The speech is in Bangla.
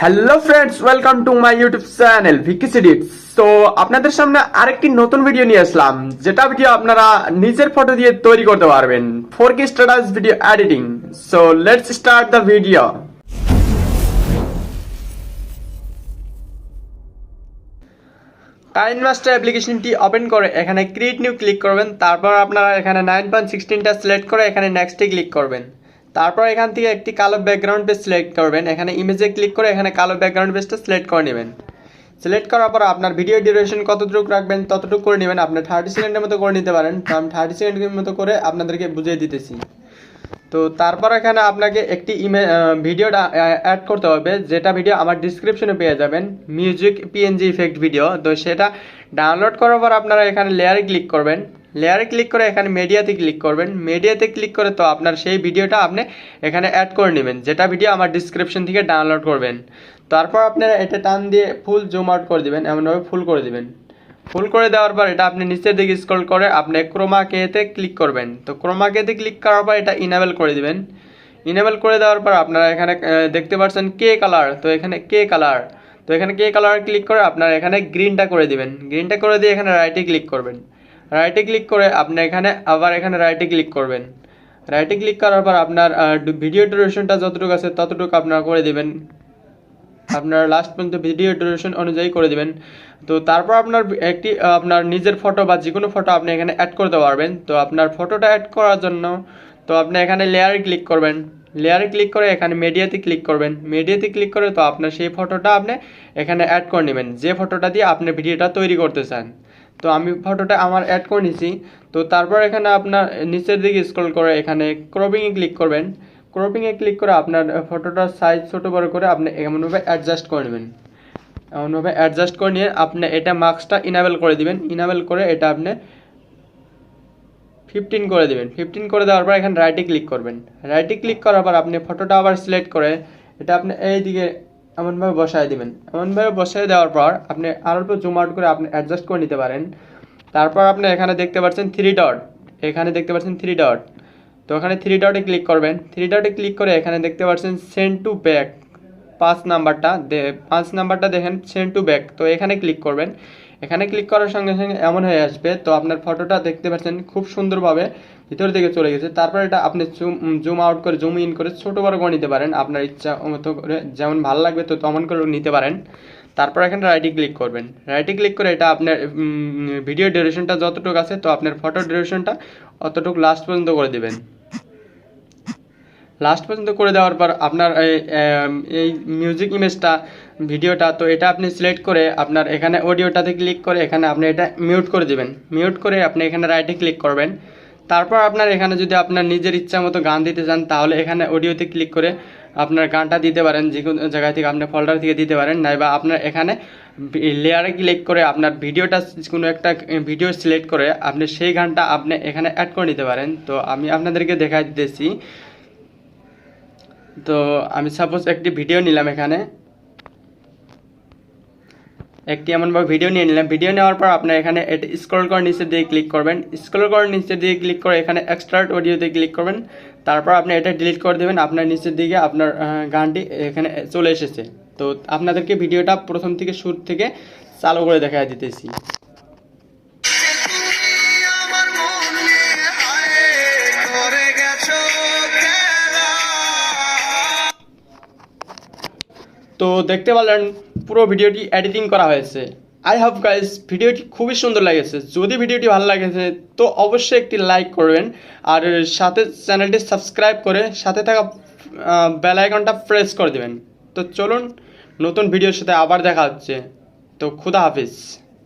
Hello friends, welcome to my YouTube channel Vicky's edits. তো আপনাদের সামনে আরেকটি নতুন ভিডিও নিয়ে আসলাম, যেটা ভিডিও আপনারা নিজের ফটো দিয়ে তৈরি করতে পারবেন 4K status video editing. So let's start the video. KineMaster অ্যাপ্লিকেশনটি ওপেন করে এখানে ক্রিয়েট নিউ ক্লিক করবেন। তারপর আপনারা এখানে 9.16টা সিলেক্ট করে এখানে নেক্সটে ক্লিক করবেন। তারপর এখান থেকে একটি কালো ব্যাকগ্রাউন্ড পেজ সিলেক্ট করবেন। এখানে ইমেজে ক্লিক করে এখানে কালো ব্যাকগ্রাউন্ড পেজটা সিলেক্ট করে নেবেন। সিলেক্ট করার পর আপনার ভিডিও ডিউরেশন কতটুকু রাখবেন ততটুকু করে নেবেন। আপনার 30 সেকেন্ডের মতো করে নিতে পারেন। তো আমি 30 সেকেন্ডের মতো করে আপনাদেরকে বুঝিয়ে দিতেছি। তো তারপর এখানে আপনাকে একটি ভিডিওটা অ্যাড করতে হবে, যেটা ভিডিও আমার ডিসক্রিপশনে পেয়ে যাবেন, মিউজিক পিএনজি ইফেক্ট ভিডিও। তো সেটা ডাউনলোড করার পর আপনারা এখানে লেয়ারে ক্লিক করবেন। লেয়ারে ক্লিক করে এখানে মিডিয়াতে ক্লিক করবেন। মিডিয়াতে ক্লিক করে তো আপনার সেই ভিডিওটা আপনি এখানে অ্যাড করে নেবেন, যেটা ভিডিও আমার ডিসক্রিপশন থেকে ডাউনলোড করবেন। তারপর আপনারা এটা টান দিয়ে ফুল জুম আউট করে দেবেন, এমনভাবে ফুল করে দেবেন। ফুল করে দেওয়ার পর এটা আপনি নিচের দিকে স্ক্রল করে আপনি 𝒍𝒏𝒂তে ক্লিক করবেন। তো 𝒍𝒏𝒂তে ক্লিক করার পর এটা ইনেবল করে দিবেন। ইনেবল করে দেওয়ার পর আপনারা এখানে দেখতে পাচ্ছেন কে কালার। তো এখানে কে কালার, তো এখানে কে কালার ক্লিক করে আপনারা এখানে গ্রিনটা করে দিবেন। গ্রিনটা করে দিয়ে এখানে রাইটে ক্লিক করবেন। রাইটে ক্লিক করে আপনি এখানে আবার এখানে রাইটে ক্লিক করবেন। রাইটে ক্লিক করার পর আপনার ভিডিও ডিউরেশনটা যতটুকু আছে ততটুকু আপনারা করে দিবেন। আপনার লাস্ট পর্যন্ত ভিডিও ডিউরেশন অনুযায়ী করে দিবেন। তো তারপর আপনার নিজের ফটো বা যে কোনো ফটো আপনি এখানে অ্যাড করতে পারবেন। তো আপনার ফটোটা অ্যাড করার জন্য তো আপনি এখানে লেয়ারে ক্লিক করবেন। লেয়ারে ক্লিক করে এখানে মিডিয়াতে ক্লিক করবেন। মিডিয়াতে ক্লিক করে তো আপনার সেই ফটোটা আপনি এখানে অ্যাড করে নেবেন, যে ফটোটা দিয়ে আপনি ভিডিওটা তৈরি করতে চান। তো আমি ফটোটা আমার অ্যাড করে নিছি। তো তারপর এখানে আপনার নিচের দিকে স্ক্রল করে এখানে ক্রপিংয়ে ক্লিক করবেন। ক্রপিংয়ে ক্লিক করে আপনার ফটোটার সাইজ ছোটো বড়ো করে আপনি এমনভাবে অ্যাডজাস্ট করে নেবেন। এমনভাবে অ্যাডজাস্ট করে নিয়ে আপনি এটা মার্কসটা ইনেবল করে দিবেন। ইনেবল করে এটা আপনি 15 করে দিবেন। 15 করে দেওয়ার পর এখানে রাইটে ক্লিক করবেন। রাইটে ক্লিক করার পর আপনি ফটোটা আবার সিলেক্ট করে এটা আপনি এইদিকে এমনভাবে বসায় দিবেন। এমনভাবে বসায় দেওয়ার পর আপনি আরও একটু জুম আউট করে আপনি অ্যাডজাস্ট করে নিতে পারেন। তারপর আপনি এখানে দেখতে পাচ্ছেন 3 ডট, এখানে দেখতে পাচ্ছেন 3 ডট। তো এখানে 3 ডটে ক্লিক করবেন। 3 ডটে ক্লিক করে এখানে দেখতে পাচ্ছেন সেন্ড টু ব্যাক, 5 নাম্বারটা দেখেন সেন্ড টু ব্যাক। তো এখানে ক্লিক করবেন। এখানে ক্লিক করার সঙ্গে সঙ্গে এমন হয়ে আসবে। তো আপনার ফটোটা দেখতে পাচ্ছেন খুব সুন্দরভাবে ভিতর দিকে চলে গেছে। তারপর এটা আপনি জুম আউট করে জুম ইন করে ছোটো বড়ো করে নিতে পারেন, আপনার ইচ্ছা মতো করে যেমন ভালো লাগবে তো তেমন করে নিতে পারেন। তারপর এখানে রাইটে ক্লিক করবেন। রাইটে ক্লিক করে এটা আপনার ভিডিও ডিউরেশনটা যতটুকু আছে তো আপনার ফটো ডিউরেশনটা অতটুকু লাস্ট পর্যন্ত করে দেবেন। লাস্ট পর্যন্ত করে দেওয়ার পর আপনার এই মিউজিক ইমেজটা ভিডিওটা তো এটা আপনি সিলেক্ট করে আপনার এখানে অডিওটাতে ক্লিক করে এখানে আপনি এটা মিউট করে দেবেন। মিউট করে আপনি এখানে রাইটে ক্লিক করবেন। তারপর আপনার এখানে যদি আপনার নিজের ইচ্ছা মতো গান দিতে চান তাহলে এখানে অডিওতে ক্লিক করে আপনার গানটা দিতে পারেন, যে কোনো জায়গা থেকে আপনি ফোল্ডার থেকে দিতে পারেন, নাইবা আপনার এখানে লেয়ারে ক্লিক করে আপনার ভিডিওটা কোনো একটা ভিডিও সিলেক্ট করে আপনি সেই গানটা আপনি এখানে অ্যাড করে নিতে পারেন। তো আমি আপনাদেরকে দেখাই দিতেছি। তো আমি সাপোজ একটি ভিডিও নিলাম, এখানে একটি এমনভাবে ভিডিও নিয়ে নিলাম। ভিডিও নেওয়ার পর আপনার এখানে এটা স্ক্রল করে নিচে দিয়ে ক্লিক করবেন। স্ক্রল করে নিচে দিয়ে ক্লিক করে এখানে এক্সট্রাক্ট অডিওতে ক্লিক করবেন। তারপর আপনি এটা ডিলিট করে দেবেন। আপনার নিচের দিকে আপনার গানটি এখানে চলে এসেছে। তো আপনাদেরকে ভিডিওটা প্রথম থেকে শুরু থেকে চালু করে দেখাই দিতেছি। তো দেখতে পারলেন পুরো ভিডিওটি এডিটিং করা হয়েছে। আই হোপ গাইস ভিডিওটি খুবই সুন্দর লেগেছে। যদি ভিডিওটি ভালো লাগেছে তো অবশ্যই একটি লাইক করবেন, আর সাথে চ্যানেলটি সাবস্ক্রাইব করে সাথে থাকা বেল আইকনটা প্রেস করে দেবেন। তো চলুন নতুন ভিডিওর সাথে আবার দেখা হচ্ছে। তো খুদা হাফিজ।